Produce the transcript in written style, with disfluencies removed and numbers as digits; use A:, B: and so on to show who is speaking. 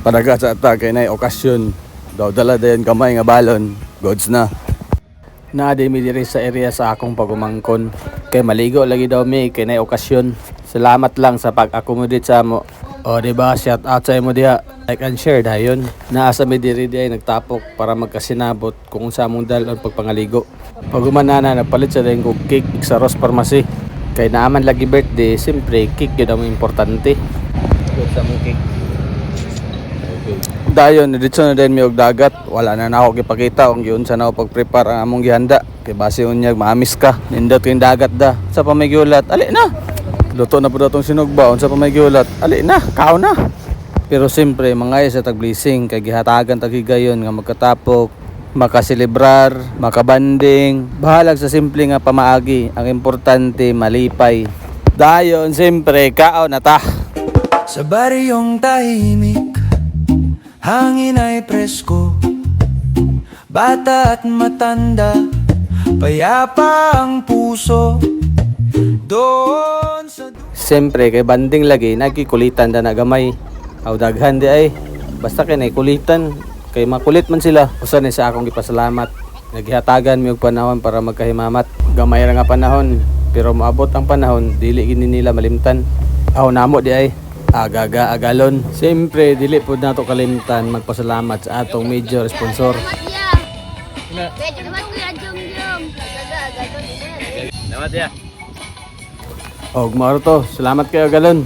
A: Padaga sa ata kay nay okasyon. Daw dala dayon kamay nga balon. Gods na. Naadi mi diri sa area sa akong pagumangkon. Kay maligo lagi daw mi kay nay okasyon. Salamat lang sa pag-accommodate sa amo. O diba, shout out sa imo diha. Like and share dayon. Naasa mi diri di ay nagtapok para magkasinabot kung sa among dalon pagpangaligo. Pagumanana nagpalit sa dayon kog cake sa Ross Pharmacy. Kay naaman lagi birthday, siyempre cake yun ang importante. Good sa mong cake. Dayon, dito na din may og dagat. Wala na ako gipakita kung yun sa na ako pag-prepare ang among gihanda. Kay base unyag maamis ka. Nindot kayong dagat da. Sa pamigulat, ali na. Luto na po itong sinugbaon sa pamigulat. Ali na, kao na. Pero siyempre, mga sa tag-blessing. Kay gihatagan tagigayon nga magkatapok. Makaselebrar, makabanding. Bahalag sa simple nga pamaagi. Ang importante, malipay. Dayon, siyempre, kao na ta.
B: Sa baryong tahimik, hangin ay presko. Bata at matanda, payapa ang puso. Doon sa
A: Siyempre, kay banding lagi, nagkikulitan da na gamay. Aw daghan di ay. Basta kay naikulitan. Kay makulit man sila. Usa ni sa akong gipasalamat. Naghihatagan mi og panahon para magkahimamat. Gamay ra nga panahon, pero moabot ang panahon, dili gini nila malimtan. Aw namo di ay. Agaga agalon. Siyempre, dili po nato kalimtan magpasalamat sa atong major sponsor. Og maro to. Salamat kayo agalon.